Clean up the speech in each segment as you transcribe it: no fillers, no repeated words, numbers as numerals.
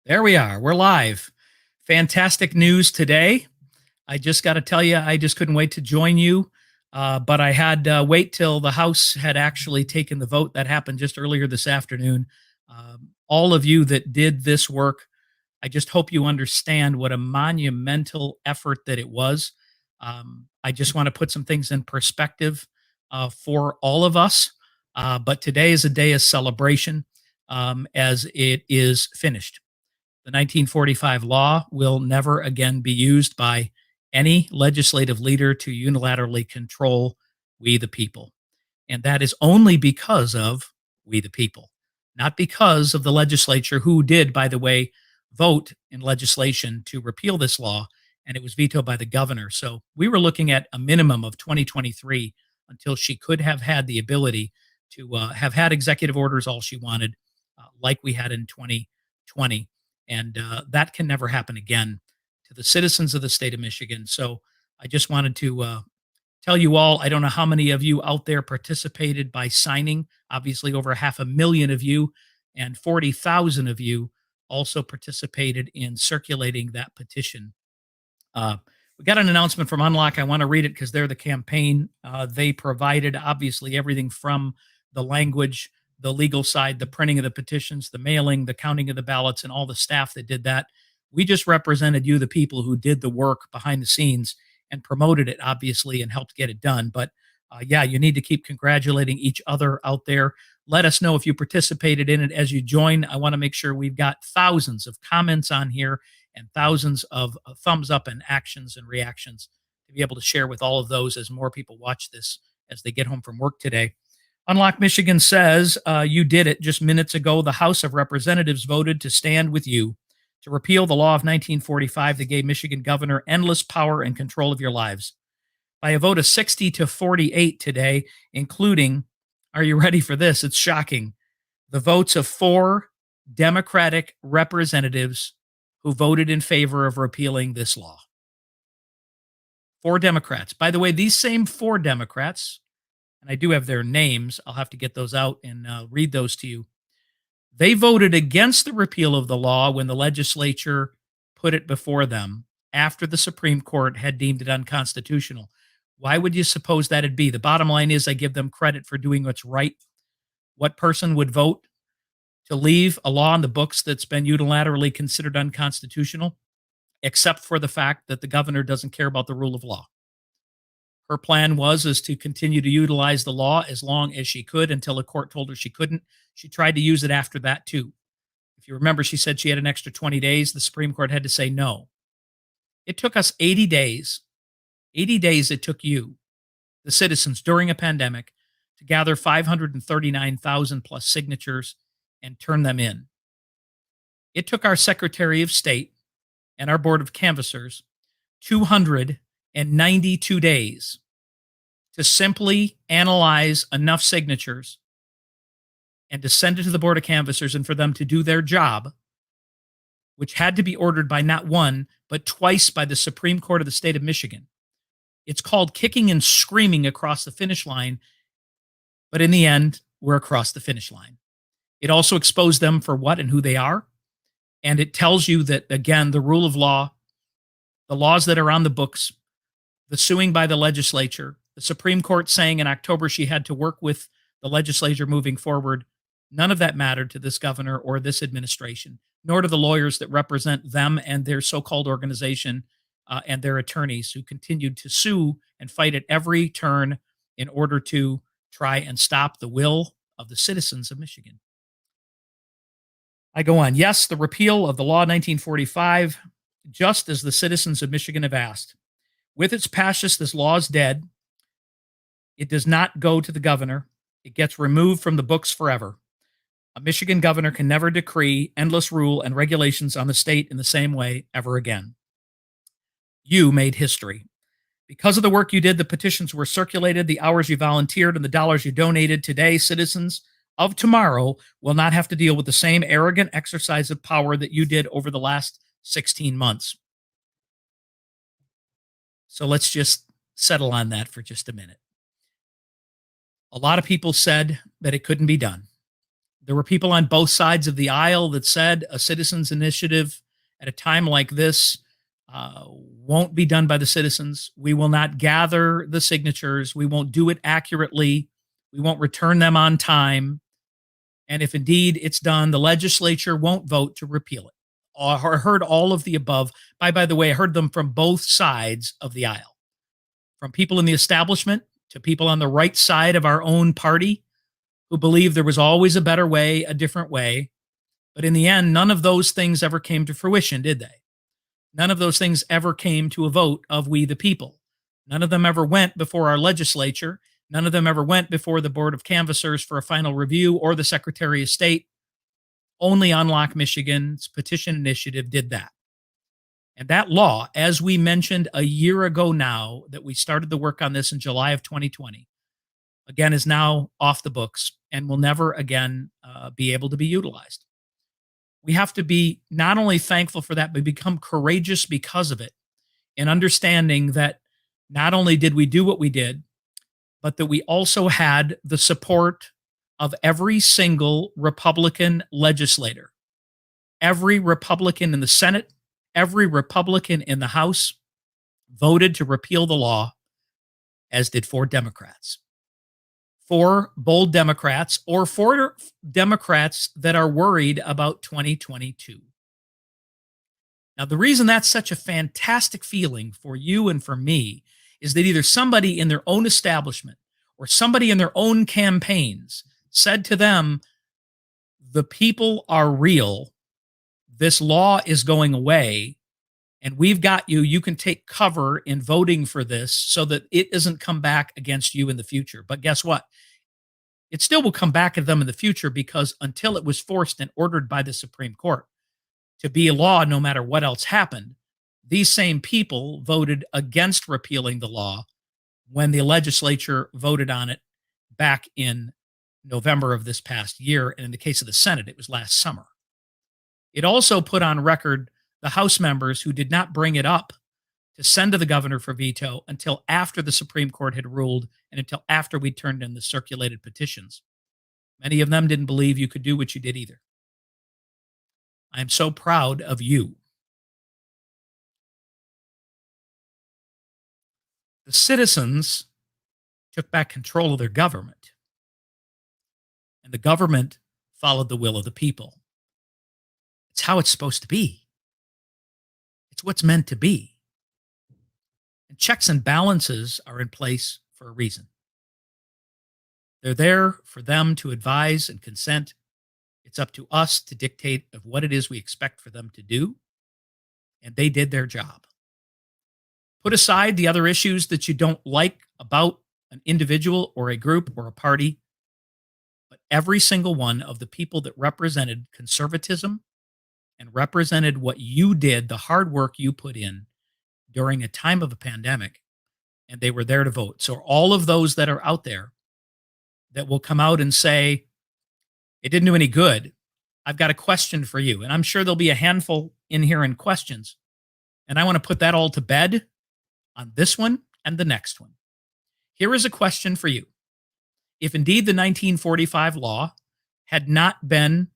There we are. We're live. Fantastic news today. I just got to tell you, I just couldn't wait to join you. But I had wait till the House had actually taken the vote. That happened just earlier this afternoon. All of you that did this work, I just hope you understand what a monumental effort that it was. I just want to put some things in perspective for all of us. But today is a day of celebration as it is finished. The 1945 law will never again be used by any legislative leader to unilaterally control we the people. And that is only because of we the people, not because of the legislature, who did, by the way, vote in legislation to repeal this law, and it was vetoed by the governor. So we were looking at a minimum of 2023 until she could have had the ability to have had executive orders all she wanted, like we had in 2020. And that can never happen again to the citizens of the state of Michigan. So I just wanted to tell you all, I don't know how many of you out there participated by signing. Obviously, over 500,000 of you, and 40,000 of you also participated in circulating that petition. We got an announcement from Unlock. I want to read it because they're the campaign. They provided, obviously, everything from the language, the legal side, the printing of the petitions, the mailing, the counting of the ballots, and all the staff that did that. We just represented you, the people who did the work behind the scenes and promoted it, obviously, and helped get it done. But yeah, you need to keep congratulating each other out there. Let us know if you participated in it as you join. I want to make sure we've got thousands of comments on here and thousands of thumbs up and actions and reactions to be able to share with all of those as more people watch this as they get home from work today. Unlock Michigan says you did it just minutes ago. The House of Representatives voted to stand with you to repeal the law of 1945 that gave Michigan governor endless power and control of your lives. By a vote of 60-48 today, including, are you ready for this? It's shocking. The votes of 4 Democratic representatives who voted in favor of repealing this law. 4 Democrats. By the way, these same 4 Democrats, and I do have their names, I'll have to get those out and read those to you. They voted against the repeal of the law when the legislature put it before them after the Supreme Court had deemed it unconstitutional. Why would you suppose that'd be? The bottom line is I give them credit for doing what's right. What person would vote to leave a law in the books that's been unilaterally considered unconstitutional, except for the fact that the governor doesn't care about the rule of law? Her plan is to continue to utilize the law as long as she could until a court told her she couldn't. She tried to use it after that too. If you remember, she said she had an extra 20 days. The Supreme Court had to say no. It took us 80 days. 80 days it took you, the citizens, during a pandemic to gather 539,000 plus signatures and turn them in. It took our Secretary of State and our Board of Canvassers 292 days to simply analyze enough signatures and to send it to the Board of Canvassers and for them to do their job, which had to be ordered by not one, but twice by the Supreme Court of the state of Michigan. It's called kicking and screaming across the finish line, but in the end, we're across the finish line. It also exposed them for what and who they are, and it tells you that, again, the rule of law, the laws that are on the books, the suing by the legislature, the Supreme Court saying in October she had to work with the legislature moving forward, none of that mattered to this governor or this administration, nor to the lawyers that represent them and their so-called organization and their attorneys who continued to sue and fight at every turn in order to try and stop the will of the citizens of Michigan. I go on. Yes, the repeal of the law 1945, just as the citizens of Michigan have asked. With its passage, this law is dead. It does not go to the governor. It gets removed from the books forever. A Michigan governor can never decree endless rule and regulations on the state in the same way ever again. You made history. Because of the work you did, the petitions were circulated, the hours you volunteered, and the dollars you donated. Today, citizens of tomorrow will not have to deal with the same arrogant exercise of power that you did over the last 16 months. So let's just settle on that for just a minute. A lot of people said that it couldn't be done. There were people on both sides of the aisle that said a citizens' initiative at a time like this won't be done by the citizens. We will not gather the signatures. We won't do it accurately. We won't return them on time. And if indeed it's done, the legislature won't vote to repeal it. I heard all of the above. By the way, I heard them from both sides of the aisle, from people in the establishment to people on the right side of our own party who believe there was always a better way, a different way. But in the end, none of those things ever came to fruition, did they? None of those things ever came to a vote of we the people. None of them ever went before our legislature. None of them ever went before the Board of Canvassers for a final review or the Secretary of State. Only Unlock Michigan's petition initiative did that. And that law, as we mentioned a year ago now, that we started the work on this in July of 2020, again, is now off the books and will never again be able to be utilized. We have to be not only thankful for that, but become courageous because of it, and understanding that not only did we do what we did, but that we also had the support of every single Republican legislator. Every Republican in the Senate, every Republican in the House voted to repeal the law, as did 4 Democrats. 4 bold Democrats, or 4 Democrats that are worried about 2022. Now, the reason that's such a fantastic feeling for you and for me is that either somebody in their own establishment or somebody in their own campaigns said to them, the people are real, this law is going away, and we've got you. You can take cover in voting for this so that it doesn't come back against you in the future. But guess what? It still will come back at them in the future, because until it was forced and ordered by the Supreme Court to be a law, no matter what else happened, these same people voted against repealing the law when the legislature voted on it back in November of this past year. And in the case of the Senate, it was last summer. It also put on record the House members who did not bring it up to send to the governor for veto until after the Supreme Court had ruled and until after we turned in the circulated petitions. Many of them didn't believe you could do what you did either. I am so proud of you. The citizens took back control of their government, and the government followed the will of the people. It's how it's supposed to be. It's what's meant to be. And checks and balances are in place for a reason. They're there for them to advise and consent. It's up to us to dictate of what it is we expect for them to do. And they did their job. Put aside the other issues that you don't like about an individual or a group or a party, but every single one of the people that represented conservatism and represented what you did, the hard work you put in during a time of a pandemic, and they were there to vote. So all of those that are out there that will come out and say, it didn't do any good, I've got a question for you. And I'm sure there'll be a handful in here in questions. And I want to put that all to bed on this one and the next one. Here is a question for you. If indeed the 1945 law had not been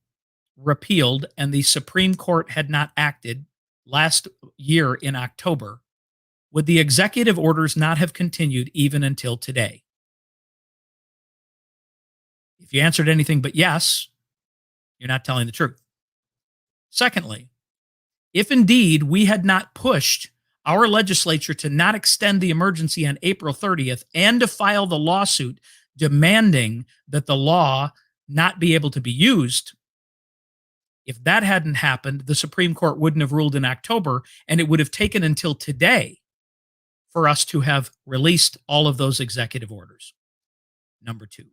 repealed and the Supreme Court had not acted last year in October, would the executive orders not have continued even until today? If you answered anything but yes, you're not telling the truth. Secondly, if indeed we had not pushed our legislature to not extend the emergency on April 30th and to file the lawsuit demanding that the law not be able to be used, if that hadn't happened, the Supreme Court wouldn't have ruled in October, and it would have taken until today for us to have released all of those executive orders. Number 2.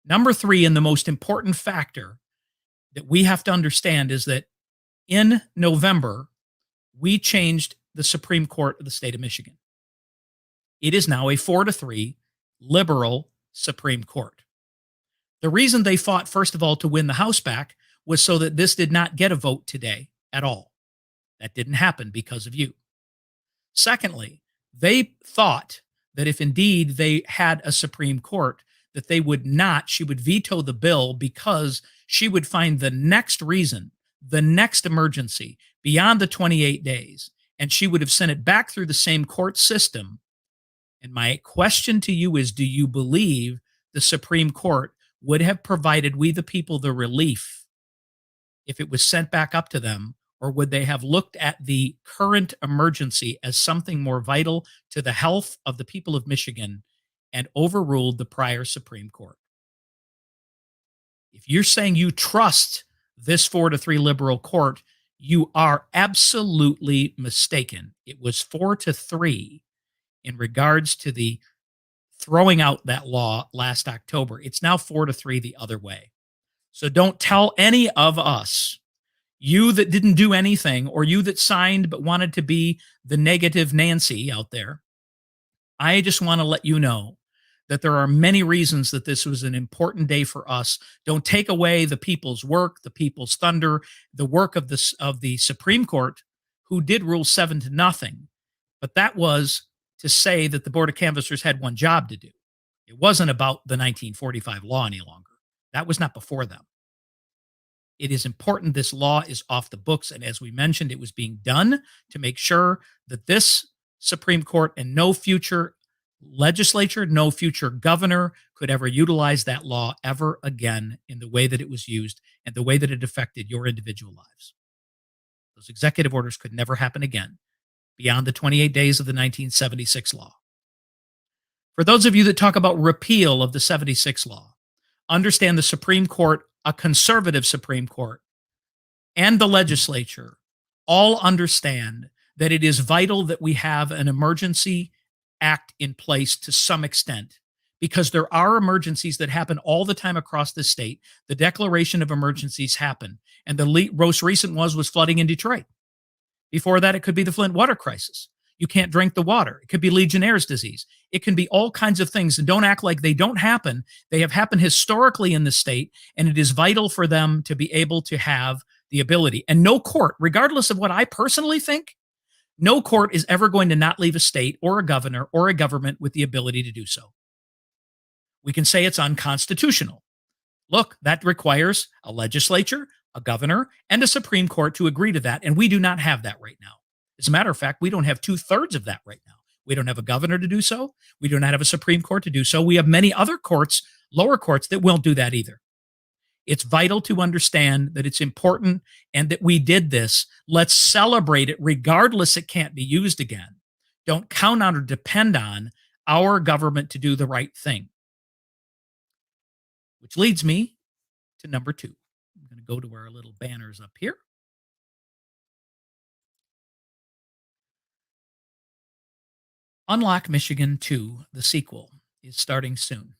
Number 3, and the most important factor that we have to understand, is that in November, we changed the Supreme Court of the state of Michigan. It is now a 4-3 liberal Supreme Court. The reason they fought, first of all, to win the House back was so that this did not get a vote today at all. That didn't happen because of you. Secondly, they thought that if indeed they had a Supreme Court, that they would not, she would veto the bill because she would find the next reason, the next emergency beyond the 28 days, and she would have sent it back through the same court system. And my question to you is, do you believe the Supreme Court would have provided we the people the relief if it was sent back up to them, or would they have looked at the current emergency as something more vital to the health of the people of Michigan and overruled the prior Supreme Court? If you're saying you trust this 4-3 liberal court, you are absolutely mistaken. It was 4-3 in regards to the throwing out that law last October. It's now 4-3 the other way. So don't tell any of us, you that didn't do anything, or you that signed but wanted to be the negative Nancy out there. I just want to let you know that there are many reasons that this was an important day for us. Don't take away the people's work, the people's thunder, the work of the Supreme Court, who did rule 7-0. But that was to say that the Board of Canvassers had one job to do. It wasn't about the 1945 law any longer. That was not before them. It is important this law is off the books. And as we mentioned, it was being done to make sure that this Supreme Court and no future legislature, no future governor could ever utilize that law ever again in the way that it was used and the way that it affected your individual lives. Those executive orders could never happen again beyond the 28 days of the 1976 law. For those of you that talk about repeal of the 76 law, understand the Supreme Court, a conservative Supreme Court, and the legislature all understand that it is vital that we have an emergency act in place to some extent, because there are emergencies that happen all the time across the state. The declaration of emergencies happen, and the most recent was flooding in Detroit. Before that, it could be the Flint water crisis. You can't drink the water. It could be Legionnaire's disease. It can be all kinds of things. And don't act like they don't happen. They have happened historically in the state, and it is vital for them to be able to have the ability. And no court, regardless of what I personally think, no court is ever going to not leave a state or a governor or a government with the ability to do so. We can say it's unconstitutional. Look, that requires a legislature, a governor, and a Supreme Court to agree to that. And we do not have that right now. As a matter of fact, we don't have 2/3 of that right now. We don't have a governor to do so. We do not have a Supreme Court to do so. We have many other courts, lower courts, that won't do that either. It's vital to understand that it's important and that we did this. Let's celebrate it regardless it can't be used again. Don't count on or depend on our government to do the right thing. Which leads me to number 2. I'm going to go to our little banners up here. Unlock Michigan 2, the sequel, is starting soon.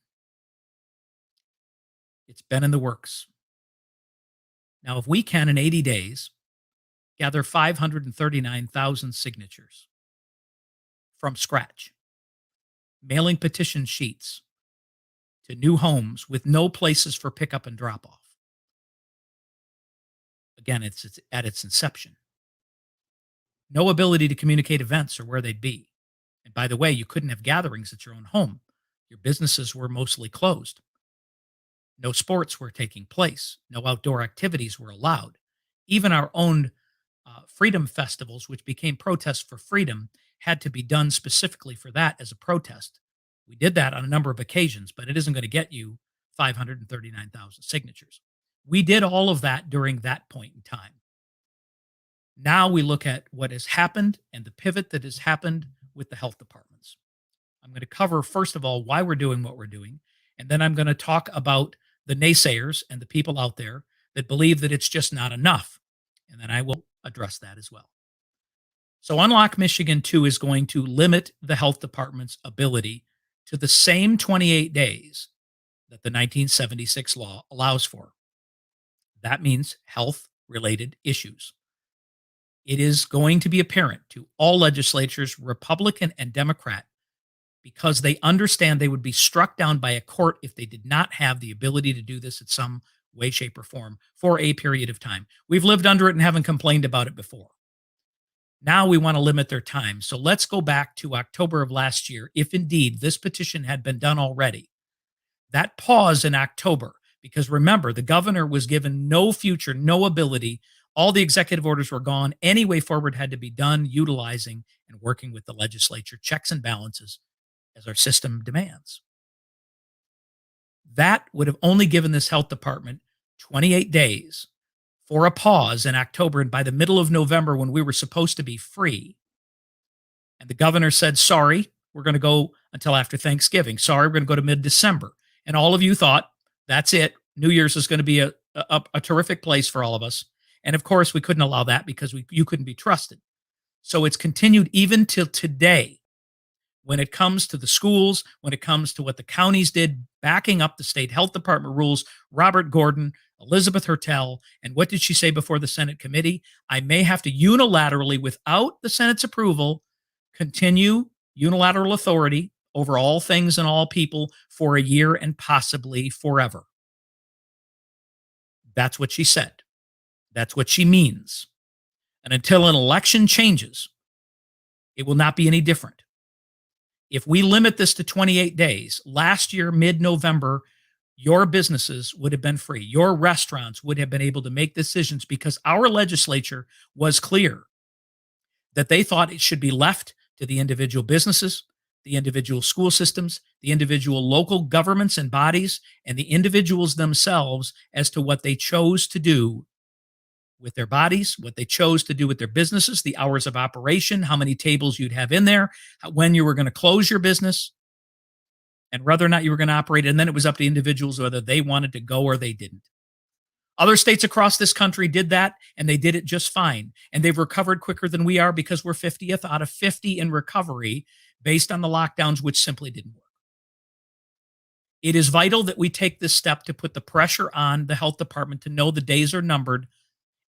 It's been in the works. Now, if we can, in 80 days, gather 539,000 signatures from scratch, mailing petition sheets to new homes with no places for pickup and drop off. Again, it's at its inception. No ability to communicate events or where they'd be. And by the way, you couldn't have gatherings at your own home. Your businesses were mostly closed. No sports were taking place. No outdoor activities were allowed. Even our own freedom festivals, which became protests for freedom, had to be done specifically for that as a protest. We did that on a number of occasions, but it isn't going to get you 539,000 signatures. We did all of that during that point in time. Now we look at what has happened and the pivot that has happened with the health departments. I'm going to cover, first of all, why we're doing what we're doing. And then I'm going to talk about the naysayers and the people out there that believe that it's just not enough. And then I will address that as well. So Unlock Michigan 2 is going to limit the health department's ability to the same 28 days that the 1976 law allows for. That means health-related issues. It is going to be apparent to all legislatures, Republican and Democrat, because they understand they would be struck down by a court if they did not have the ability to do this in some way, shape, or form for a period of time. We've lived under it and haven't complained about it before. Now we want to limit their time. So let's go back to October of last year. If indeed this petition had been done already, That pause in October, because remember, the governor was given no future, no ability. All the executive orders were gone. Any way forward had to be done utilizing and working with the legislature, checks and balances as our system demands. That would have only given this health department 28 days for a pause in October. And by the middle of November, when we were supposed to be free, and the governor said, sorry, we're going to go until after Thanksgiving. Sorry, we're going to go to mid December. And all of you thought, that's it. New Year's is going to be a terrific place for all of us. And of course, we couldn't allow that because you couldn't be trusted. So it's continued even till today when it comes to the schools, when it comes to what the counties did, backing up the state health department rules. Robert Gordon, Elizabeth Hertel, and what did she say before the Senate committee? I may have to unilaterally, without the Senate's approval, continue unilateral authority over all things and all people for a year and possibly forever. That's what she said. That's what she means. And until an election changes, it will not be any different. If we limit this to 28 days, last year, mid-November, your businesses would have been free. Your restaurants would have been able to make decisions because our legislature was clear that they thought it should be left to the individual businesses, the individual school systems, the individual local governments and bodies, and the individuals themselves as to what they chose to do with their bodies, what they chose to do with their businesses, the hours of operation, how many tables you'd have in there, when you were going to close your business, and whether or not you were going to operate. And then it was up to individuals whether they wanted to go or they didn't. Other states across this country did that, and they did it just fine. And they've recovered quicker than we are because we're 50th out of 50 in recovery based on the lockdowns, which simply didn't work. It is vital that we take this step to put the pressure on the health department to know the days are numbered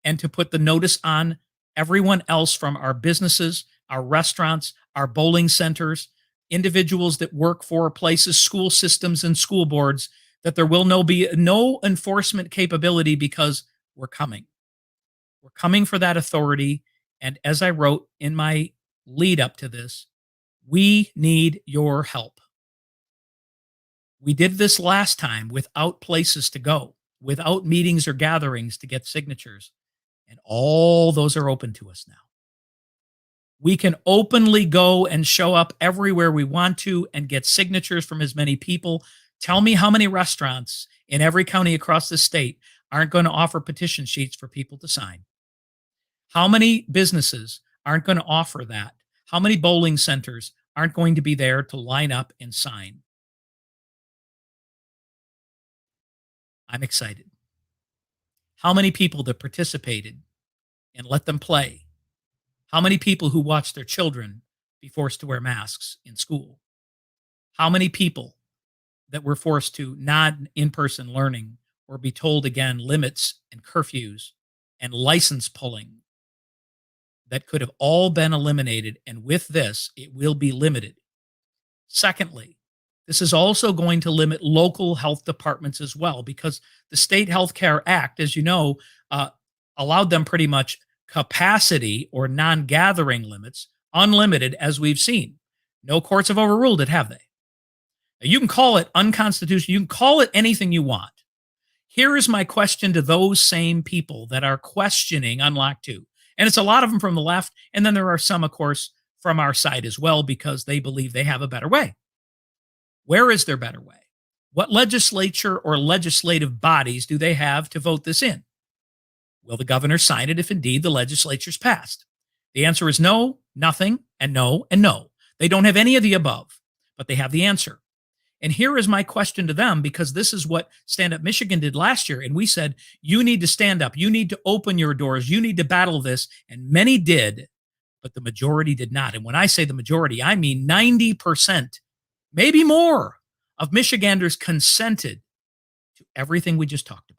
and to put the notice on everyone else from our businesses, our restaurants, our bowling centers, individuals that work for places, school systems, and school boards, that there will be no enforcement capability because we're coming. We're coming for that authority. And as I wrote in my lead up to this, we need your help. We did this last time without places to go, without meetings or gatherings to get signatures. And all those are open to us now. We can openly go and show up everywhere we want to and get signatures from as many people. Tell me how many restaurants in every county across the state aren't going to offer petition sheets for people to sign. How many businesses aren't going to offer that? How many bowling centers aren't going to be there to line up and sign? I'm excited. How many people that participated and let them play? How many people who watched their children be forced to wear masks in school? How many people that were forced to non-in-person learning or be told again limits and curfews and license pulling that could have all been eliminated? And with this, it will be limited. Secondly, this is also going to limit local health departments as well, because the State Health Care Act, as you know, allowed them pretty much capacity or non-gathering limits, unlimited, as we've seen. No courts have overruled it, have they? Now, you can call it unconstitutional. You can call it anything you want. Here is my question to those same people that are questioning Unlock 2. And it's a lot of them from the left. And then there are some, of course, from our side as well, because they believe they have a better way. Where is their better way? What legislature or legislative bodies do they have to vote this in? Will the governor sign it if indeed the legislature's passed? The answer is no, nothing, and no, and no. They don't have any of the above, but they have the answer. And here is my question to them, because this is what Stand Up Michigan did last year. And we said, you need to stand up. You need to open your doors. You need to battle this. And many did, but the majority did not. And when I say the majority, I mean 90%, maybe more, of Michiganders consented to everything we just talked about.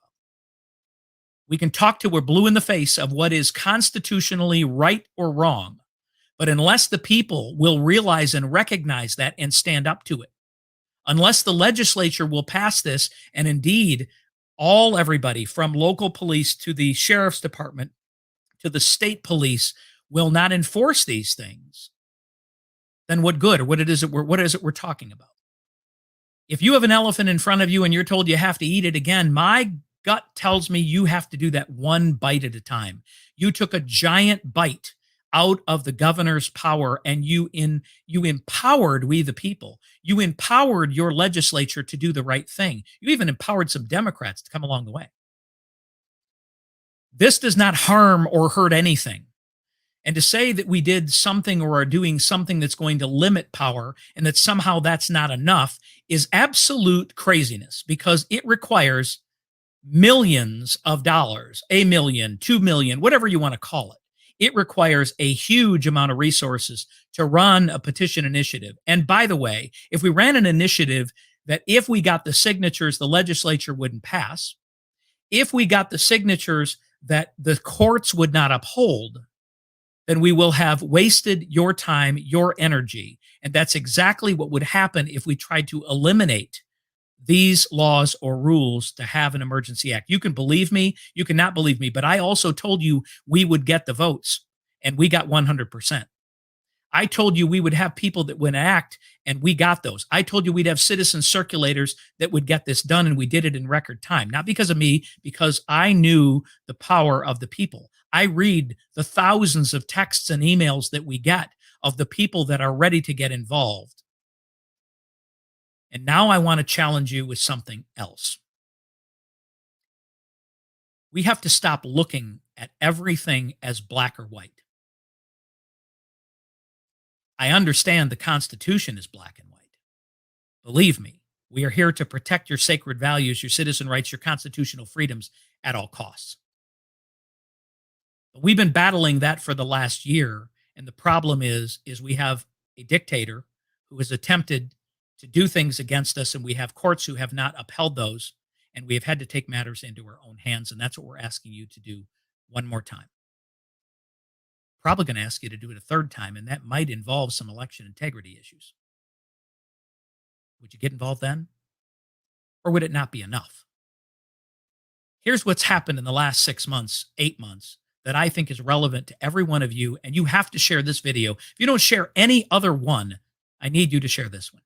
We can talk till we're blue in the face of what is constitutionally right or wrong. But unless the people will realize and recognize that and stand up to it, unless the legislature will pass this, and indeed everybody from local police to the sheriff's department to the state police will not enforce these things, then what good, or what is it we're talking about? If you have an elephant in front of you and you're told you have to eat it again, my gut tells me you have to do that one bite at a time. You took a giant bite out of the governor's power, and you empowered we the people. You empowered your legislature to do the right thing. You even empowered some Democrats to come along the way. This does not harm or hurt anything. And to say that we did something or are doing something that's going to limit power and that somehow that's not enough is absolute craziness, because it requires millions of dollars, a million, 2 million, whatever you want to call it. It requires a huge amount of resources to run a petition initiative. And by the way, if we ran an initiative that if we got the signatures, the legislature wouldn't pass, if we got the signatures that the courts would not uphold, then we will have wasted your time, your energy. And that's exactly what would happen if we tried to eliminate these laws or rules to have an emergency act. You can believe me, you cannot believe me, but I also told you we would get the votes, and we got 100%. I told you we would have people that would act, and we got those. I told you we'd have citizen circulators that would get this done, and we did it in record time. Not because of me, because I knew the power of the people. I read the thousands of texts and emails that we get of the people that are ready to get involved. And now I want to challenge you with something else. We have to stop looking at everything as black or white. I understand the Constitution is black and white. Believe me, we are here to protect your sacred values, your citizen rights, your constitutional freedoms at all costs. But we've been battling that for the last year, and the problem is we have a dictator who has attempted to do things against us, and we have courts who have not upheld those, and we have had to take matters into our own hands, and that's what we're asking you to do one more time. Probably going to ask you to do it a third time, and that might involve some election integrity issues. Would you get involved then? Or would it not be enough? Here's what's happened in the last 6 months, 8 months, that I think is relevant to every one of you, and you have to share this video. If you don't share any other one, I need you to share this one.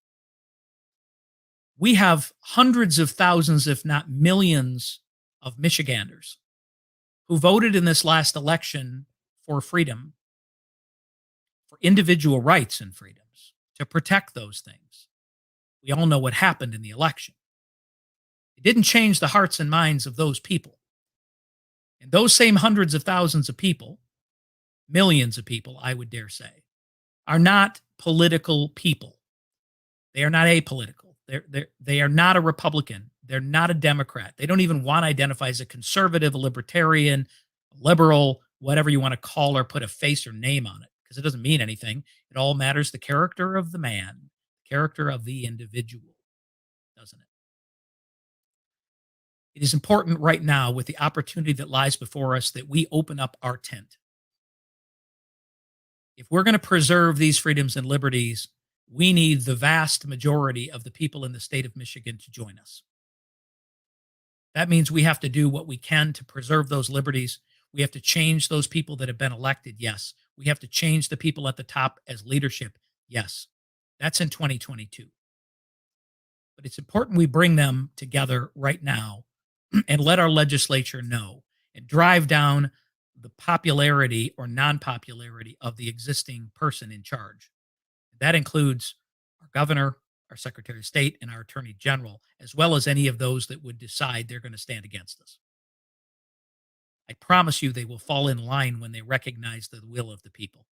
We have hundreds of thousands, if not millions, of Michiganders who voted in this last election for freedom, for individual rights and freedoms, to protect those things. We all know what happened in the election. It didn't change the hearts and minds of those people. And those same hundreds of thousands of people, millions of people, I would dare say, are not political people. They are not apolitical. They are not a Republican. They're not a Democrat. They don't even want to identify as a conservative, a libertarian, a liberal, whatever you want to call or put a face or name on it, because it doesn't mean anything. It all matters the character of the man, the character of the individual, doesn't it? It is important right now, with the opportunity that lies before us, that we open up our tent. If we're going to preserve these freedoms and liberties, we need the vast majority of the people in the state of Michigan to join us. That means we have to do what we can to preserve those liberties. We have to change those people that have been elected. Yes. We have to change the people at the top as leadership. Yes. That's in 2022. But it's important we bring them together right now and let our legislature know and drive down the popularity or non-popularity of the existing person in charge. That includes our governor, our secretary of state, and our attorney general, as well as any of those that would decide they're going to stand against us. I promise you they will fall in line when they recognize the will of the people.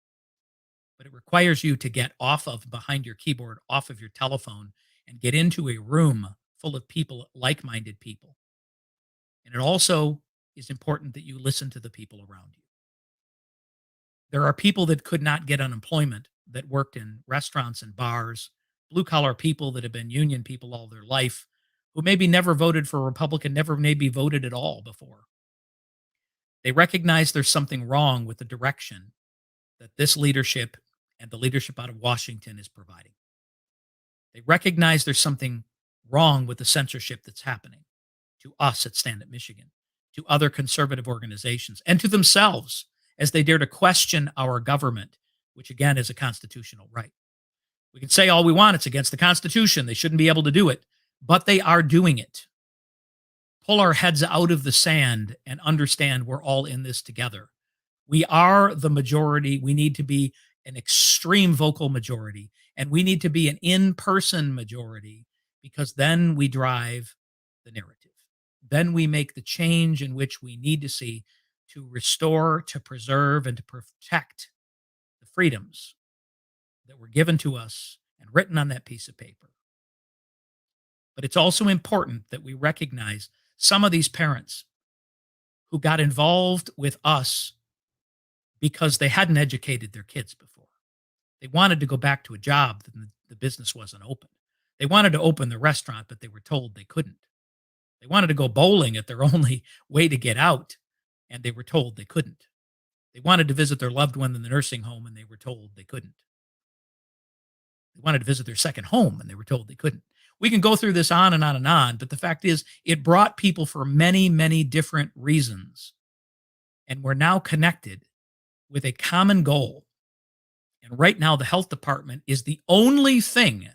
But it requires you to get off of behind your keyboard, off of your telephone, and get into a room full of people, like-minded people. And it also is important that you listen to the people around you. There are people that could not get unemployment that worked in restaurants and bars, blue-collar people that have been union people all their life, who maybe never voted for a Republican, never maybe voted at all before. They recognize there's something wrong with the direction that this leadership and the leadership out of Washington is providing. They recognize there's something wrong with the censorship that's happening to us at Stand Up Michigan, to other conservative organizations, and to themselves as they dare to question our government, which again is a constitutional right. We can say all we want, it's against the Constitution, they shouldn't be able to do it. but they are doing it. Pull our heads out of the sand and understand we're all in this together. We are the majority. We need to be an extreme vocal majority, and we need to be an in person majority because then we drive the narrative. Then we make the change in which we need to see to restore, to preserve, and to protect the freedoms that were given to us and written on that piece of paper. But it's also important that we recognize some of these parents who got involved with us because they hadn't educated their kids before. They wanted to go back to a job, the business wasn't open. They wanted to open the restaurant, but they were told they couldn't. They wanted to go bowling at their only way to get out, and they were told they couldn't. They wanted to visit their loved one in the nursing home, and they were told they couldn't. They wanted to visit their second home, and they were told they couldn't. We can go through this on and on and on, but the fact is, it brought people for many, many different reasons. And we're now connected with a common goal. And right now, the health department is the only thing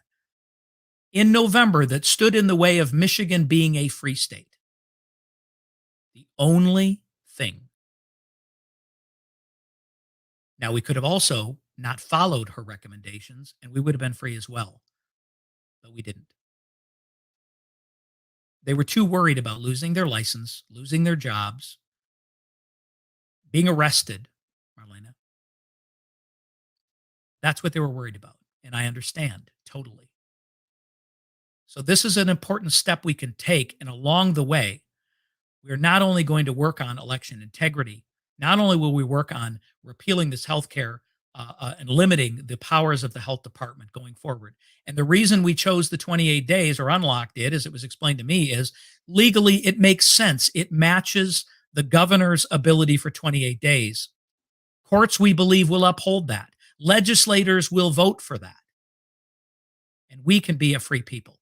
in November that stood in the way of Michigan being a free state. The only thing. Now, we could have also not followed her recommendations and we would have been free as well, but we didn't. They were too worried about losing their license, losing their jobs, being arrested, Marlena. That's what they were worried about. And I understand totally. So, this is an important step we can take. And along the way, we're not only going to work on election integrity, not only will we work on repealing this healthcare and limiting the powers of the health department going forward. And the reason we chose the 28 days or unlocked it, as it was explained to me, is legally it makes sense. It matches the governor's ability for 28 days. Courts, we believe, will uphold that. Legislators will vote for that. And we can be a free people.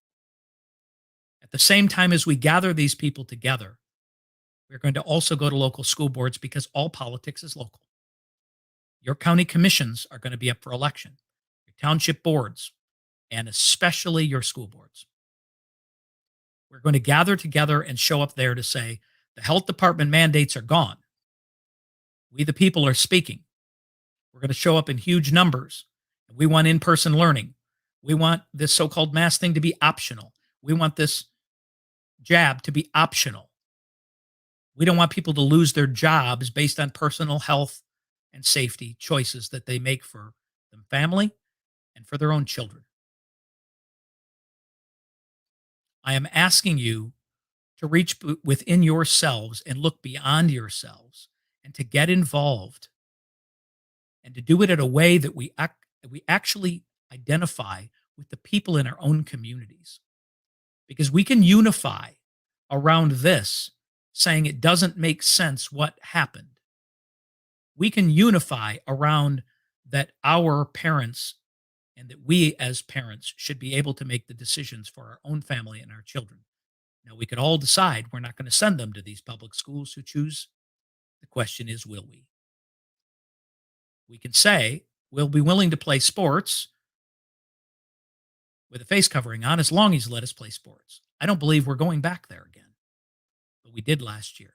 At the same time as we gather these people together, we're going to also go to local school boards because all politics is local. Your county commissions are going to be up for election, your township boards, and especially your school boards. We're going to gather together and show up there to say the health department mandates are gone. We, the people, are speaking. We're going to show up in huge numbers. We want in-person learning. We want this so-called mask thing to be optional. We want this jab to be optional. We don't want people to lose their jobs based on personal health and safety choices that they make for their family and for their own children. I am asking you to reach within yourselves and look beyond yourselves and to get involved and to do it in a way that we actually identify with the people in our own communities. Because we can unify around this, saying it doesn't make sense what happened. We can unify around that our parents and that we as parents should be able to make the decisions for our own family and our children. Now, we could all decide we're not going to send them to these public schools who choose. The question is, will we? We can say we'll be willing to play sports with a face covering on as long as you let us play sports. I don't believe we're going back there again, but we did last year.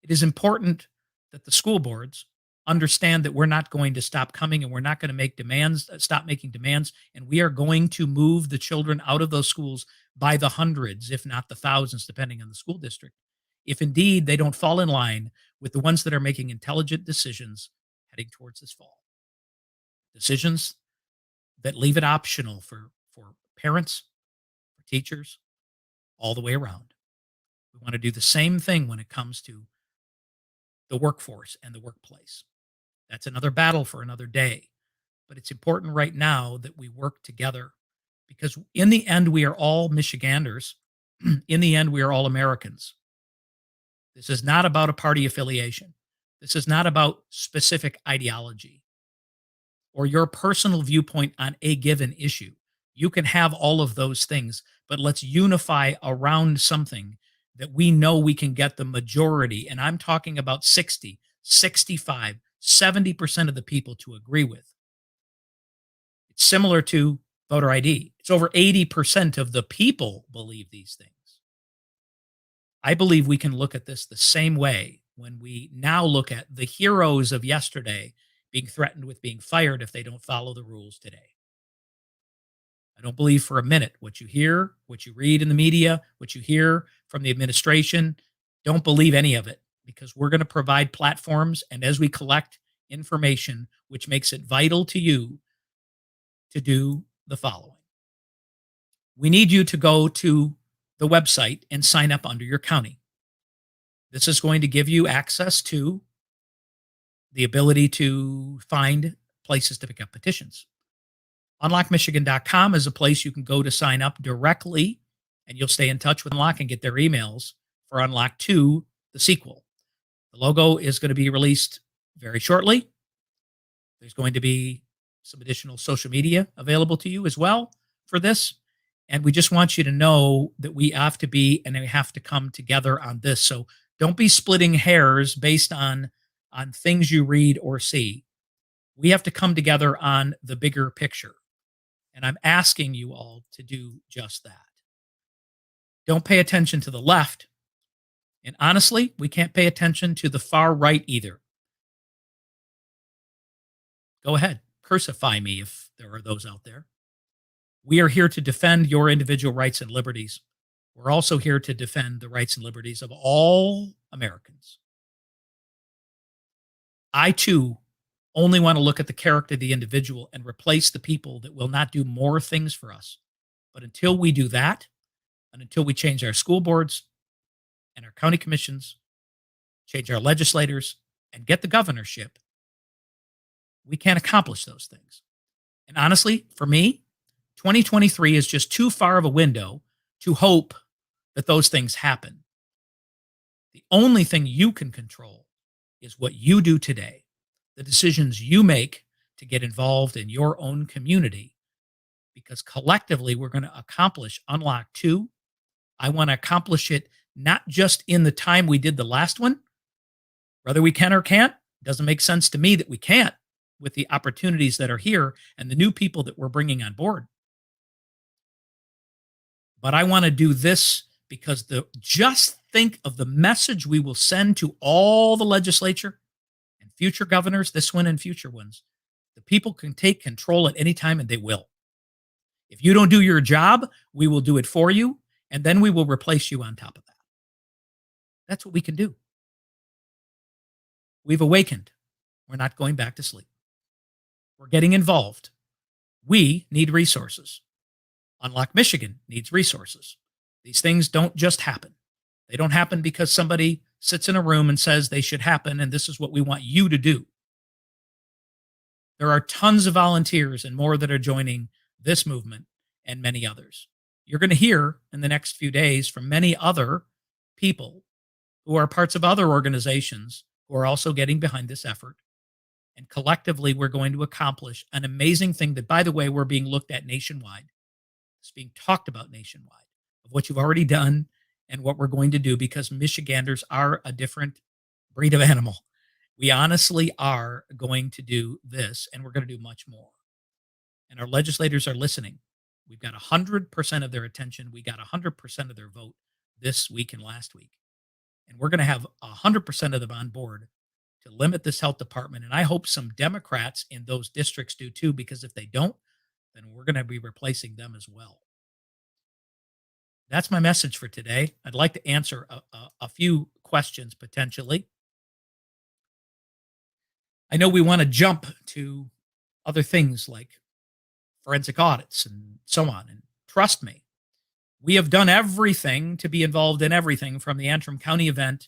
It is important that the school boards understand that we're not going to stop coming and we're not going to make demands, stop making demands, and we are going to move the children out of those schools by the hundreds, if not the thousands, depending on the school district, if indeed they don't fall in line with the ones that are making intelligent decisions heading towards this fall. Decisions that leave it optional for parents, for teachers, all the way around. We want to do the same thing when it comes to the workforce and the workplace. That's another battle for another day. But it's important right now that we work together because in the end, we are all Michiganders. In the end, we are all Americans. This is not about a party affiliation. This is not about specific ideology or your personal viewpoint on a given issue. You can have all of those things, but let's unify around something that we know we can get the majority, and I'm talking about 60, 65, 70% of the people to agree with. It's similar to voter ID. It's over 80% of the people believe these things. I believe we can look at this the same way when we now look at the heroes of yesterday being threatened with being fired if they don't follow the rules today. I don't believe for a minute what you hear, what you read in the media, what you hear from the administration. Don't believe any of it, because we're going to provide platforms. And as we collect information, which makes it vital to you to do the following, we need you to go to the website and sign up under your county. This is going to give you access to the ability to find places to pick up petitions. UnlockMichigan.com is a place you can go to sign up directly, and you'll stay in touch with Unlock and get their emails for Unlock 2, the sequel. The logo is going to be released very shortly. There's going to be some additional social media available to you as well for this. And we just want you to know that we have to be, and we have to come together on this. So don't be splitting hairs based on things you read or see. We have to come together on the bigger picture. And I'm asking you all to do just that. Don't pay attention to the left. And honestly, we can't pay attention to the far right either. Go ahead, crucify me if there are those out there. We are here to defend your individual rights and liberties. We're also here to defend the rights and liberties of all Americans. I, too, only want to look at the character of the individual and replace the people that will not do more things for us. But until we do that, and until we change our school boards and our county commissions, change our legislators, and get the governorship, we can't accomplish those things. And honestly, for me, 2023 is just too far of a window to hope that those things happen. The only thing you can control is what you do today, the decisions you make to get involved in your own community, because collectively we're going to accomplish Unlock 2. I want to accomplish it not just in the time we did the last one. Whether we can or can't, doesn't make sense to me that we can't with the opportunities that are here and the new people that we're bringing on board. But I want to do this because just think of the message we will send to all the legislature and future governors, this one and future ones. The people can take control at any time, and they will. If you don't do your job, we will do it for you, and then we will replace you on top of that. That's what we can do. We've awakened. We're not going back to sleep. We're getting involved. We need resources. Unlock Michigan needs resources. These things don't just happen. They don't happen because somebody sits in a room and says they should happen, and this is what we want you to do. There are tons of volunteers and more that are joining this movement and many others. You're going to hear in the next few days from many other people who are parts of other organizations who are also getting behind this effort. And collectively, we're going to accomplish an amazing thing that, by the way, we're being looked at nationwide. It's being talked about nationwide of what you've already done and what we're going to do, because Michiganders are a different breed of animal. We honestly are going to do this, and we're going to do much more. And our legislators are listening. We've got 100% of their attention. We got 100% of their vote this week and last week. And we're going to have 100% of them on board to limit this health department. And I hope some Democrats in those districts do too, because if they don't, then we're going to be replacing them as well. That's my message for today. I'd like to answer a few questions potentially. I know we want to jump to other things like forensic audits and so on. And trust me, we have done everything to be involved in everything, from the Antrim County event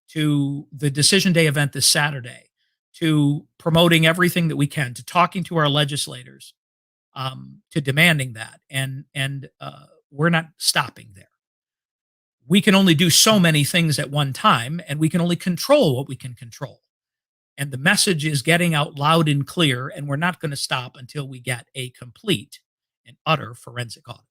to the Decision Day event this Saturday, to promoting everything that we can, to talking to our legislators, to demanding that. And we're not stopping there. We can only do so many things at one time, and we can only control what we can control. And the message is getting out loud and clear, and we're not going to stop until we get a complete and utter forensic audit.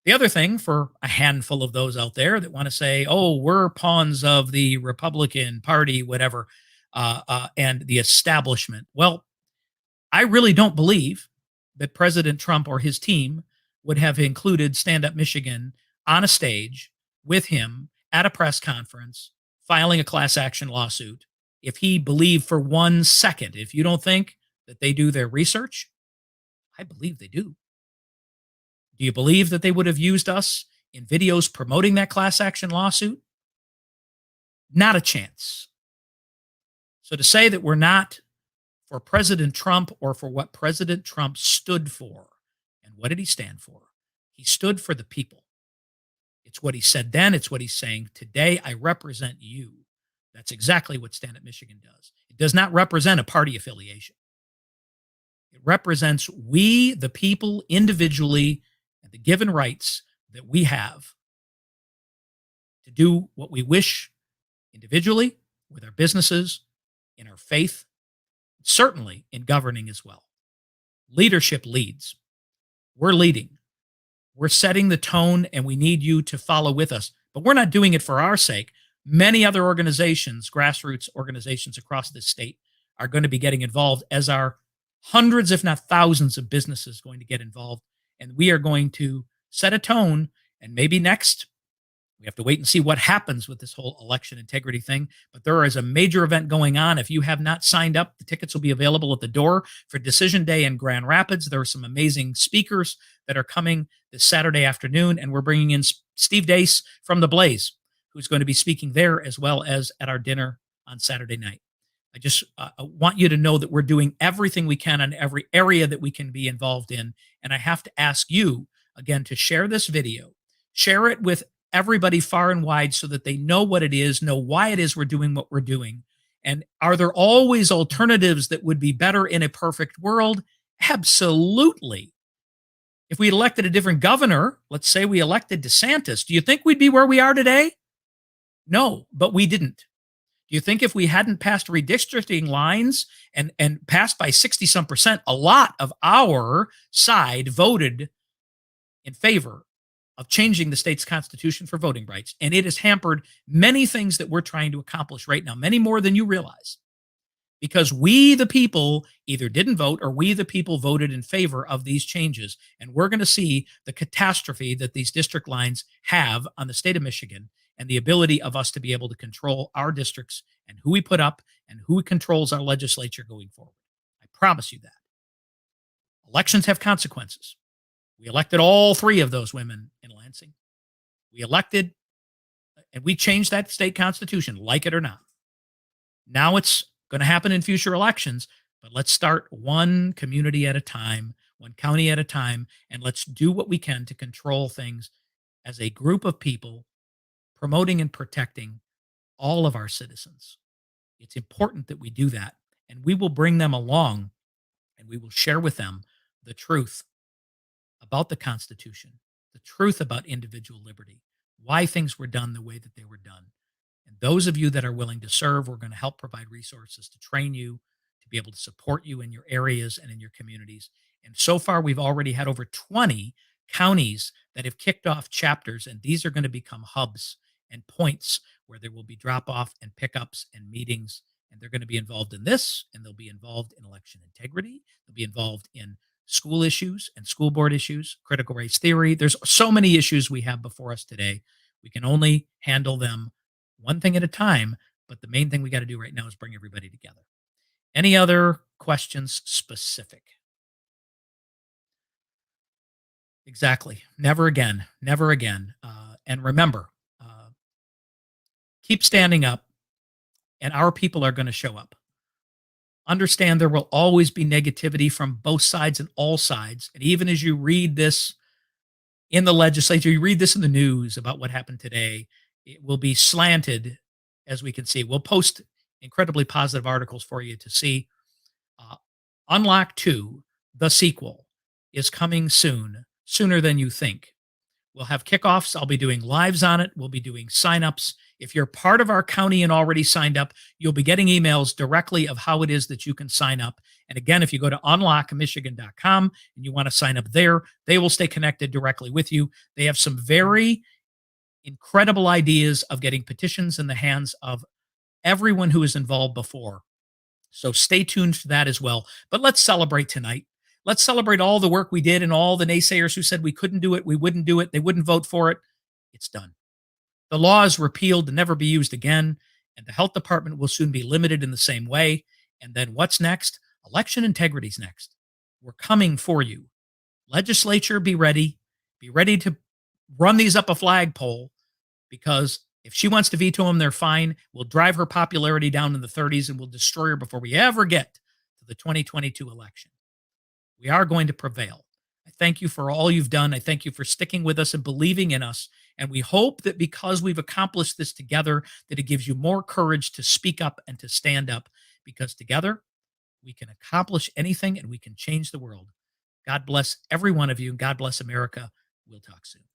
The other thing, for a handful of those out there that want to say, oh, we're pawns of the Republican Party, whatever, and the establishment. Well, I really don't believe that President Trump or his team would have included Stand Up Michigan on a stage with him at a press conference filing a class action lawsuit if he believed for 1 second. If you don't think that they do their research, I believe they do. Do you believe that they would have used us in videos promoting that class action lawsuit? Not a chance. So to say that we're not for President Trump or for what President Trump stood for, and what did he stand for? He stood for the people. It's what he said then, it's what he's saying today. I represent you. That's exactly what Stand Up Michigan does. It does not represent a party affiliation. It represents we, the people, individually, and the given rights that we have to do what we wish individually, with our businesses, in our faith, certainly in governing as well. Leadership leads. We're leading. We're setting the tone, and we need you to follow with us. But we're not doing it for our sake. Many other organizations, grassroots organizations across this state, are going to be getting involved, as are hundreds, if not thousands, of businesses going to get involved. And we are going to set a tone. And maybe next, we have to wait and see what happens with this whole election integrity thing. But there is a major event going on. If you have not signed up, the tickets will be available at the door for Decision Day in Grand Rapids. There are some amazing speakers that are coming this Saturday afternoon. And we're bringing in Steve Deace from The Blaze, who's going to be speaking there as well as at our dinner on Saturday night. I just want you to know that we're doing everything we can on every area that we can be involved in. And I have to ask you, again, to share this video. Share it with everybody far and wide so that they know what it is, know why it is we're doing what we're doing. And are there always alternatives that would be better in a perfect world? Absolutely. If we elected a different governor, let's say we elected DeSantis, do you think we'd be where we are today? No, but we didn't. Do you think if we hadn't passed redistricting lines and passed by 60-some%, a lot of our side voted in favor of changing the state's constitution for voting rights? And it has hampered many things that we're trying to accomplish right now, many more than you realize. Because we, the people, either didn't vote or we, the people, voted in favor of these changes. And we're going to see the catastrophe that these district lines have on the state of Michigan, and the ability of us to be able to control our districts and who we put up and who controls our legislature going forward. I promise you that. Elections have consequences. We elected all three of those women in Lansing. We elected, and we changed that state constitution, like it or not. Now it's going to happen in future elections, but let's start one community at a time, one county at a time, and let's do what we can to control things as a group of people, promoting and protecting all of our citizens. It's important that we do that, and we will bring them along, and we will share with them the truth about the Constitution, the truth about individual liberty, why things were done the way that they were done. And those of you that are willing to serve, we're going to help provide resources to train you, to be able to support you in your areas and in your communities. And so far, we've already had over 20 counties that have kicked off chapters, and these are going to become hubs and points where there will be drop-off and pickups and meetings. And they're going to be involved in this, and they'll be involved in election integrity. They'll be involved in school issues and school board issues, critical race theory. There's so many issues we have before us today. We can only handle them one thing at a time, but the main thing we got to do right now is bring everybody together. Any other questions specific? Exactly. Never again. Never again. And remember, keep standing up, and our people are going to show up. Understand there will always be negativity from both sides and all sides. And even as you read this in the legislature, you read this in the news about what happened today, it will be slanted, as we can see. We'll post incredibly positive articles for you to see. Unlock 2, the sequel, is coming soon, sooner than you think. We'll have kickoffs. I'll be doing lives on it. We'll be doing signups. If you're part of our county and already signed up, you'll be getting emails directly of how it is that you can sign up. And again, if you go to unlockmichigan.com and you want to sign up there, they will stay connected directly with you. They have some very incredible ideas of getting petitions in the hands of everyone who is involved before. So stay tuned for that as well. But let's celebrate tonight. Let's celebrate all the work we did and all the naysayers who said we couldn't do it, we wouldn't do it, they wouldn't vote for it. It's done. The law is repealed to never be used again, and the health department will soon be limited in the same way. And then what's next? Election integrity is next. We're coming for you. Legislature, be ready. Be ready to run these up a flagpole, because if she wants to veto them, they're fine. We'll drive her popularity down in the 30s and we'll destroy her before we ever get to the 2022 election. We are going to prevail. I thank you for all you've done. I thank you for sticking with us and believing in us. And we hope that because we've accomplished this together, that it gives you more courage to speak up and to stand up, because together we can accomplish anything and we can change the world. God bless every one of you. God bless America. We'll talk soon.